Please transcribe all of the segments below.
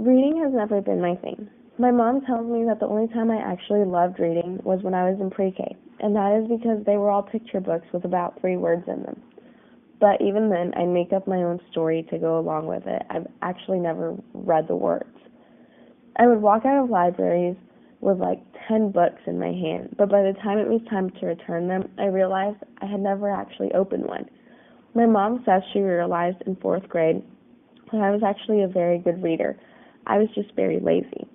Reading has never been my thing. My mom tells me that the only time I actually loved reading was when I was in pre-K, and that is because they were all picture books with about 3 words in them. But even then, I make up my own story to go along with it. I've actually never read the words. I would walk out of libraries with like 10 books in my hand, but by the time it was time to return them, I realized I had never actually opened one. My mom says she realized in 4th grade that I was actually a very good reader. I was just very lazy.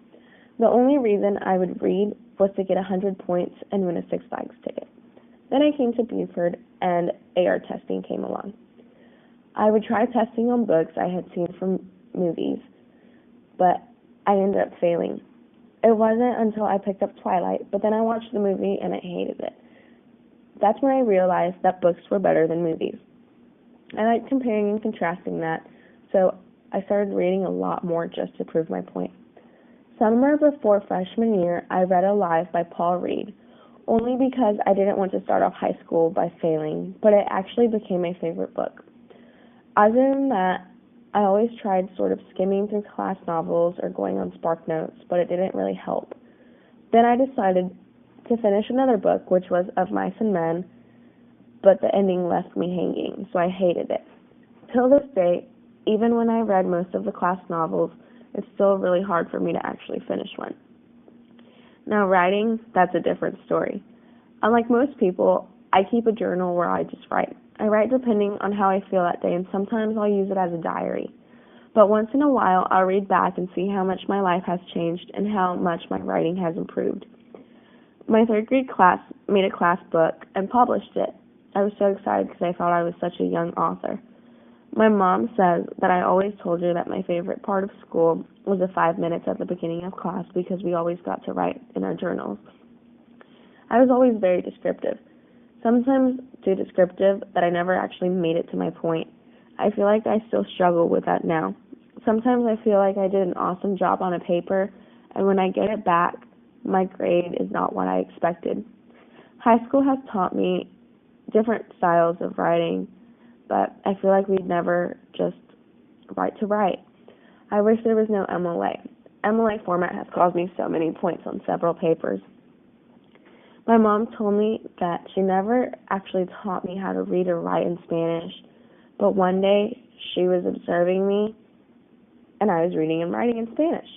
The only reason I would read was to get 100 points and win a Six Flags ticket. Then I came to Buford and AR testing came along. I would try testing on books I had seen from movies, but I ended up failing. It wasn't until I picked up Twilight, but then I watched the movie and I hated it. That's when I realized that books were better than movies. I liked comparing and contrasting that, so I started reading a lot more just to prove my point. Summer before freshman year, I read Alive by Paul Reed, only because I didn't want to start off high school by failing, but it actually became my favorite book. Other than that, I always tried sort of skimming through class novels or going on Spark Notes, but it didn't really help. Then I decided to finish another book, which was Of Mice and Men, but the ending left me hanging, so I hated it. Till this day, even when I read most of the class novels, it's still really hard for me to actually finish one. Now, writing, that's a different story. Unlike most people, I keep a journal where I just write. I write depending on how I feel that day, and sometimes I'll use it as a diary. But once in a while, I'll read back and see how much my life has changed and how much my writing has improved. My 3rd grade class made a class book and published it. I was so excited because I thought I was such a young author. My mom says that I always told her that my favorite part of school was the 5 minutes at the beginning of class because we always got to write in our journals. I was always very descriptive. Sometimes too descriptive that I never actually made it to my point. I feel like I still struggle with that now. Sometimes I feel like I did an awesome job on a paper, and when I get it back, my grade is not what I expected. High school has taught me different styles of writing, but I feel like we'd never just write to write. I wish there was no MLA. MLA format has caused me so many points on several papers. My mom told me that she never actually taught me how to read or write in Spanish, but one day she was observing me and I was reading and writing in Spanish.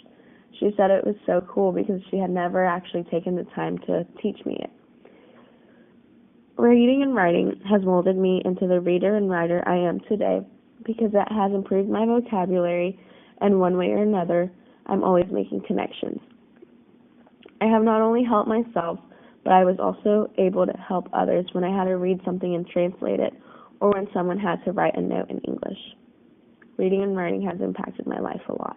She said it was so cool because she had never actually taken the time to teach me it. Reading and writing has molded me into the reader and writer I am today because it has improved my vocabulary, and one way or another, I'm always making connections. I have not only helped myself, but I was also able to help others when I had to read something and translate it, or when someone had to write a note in English. Reading and writing has impacted my life a lot.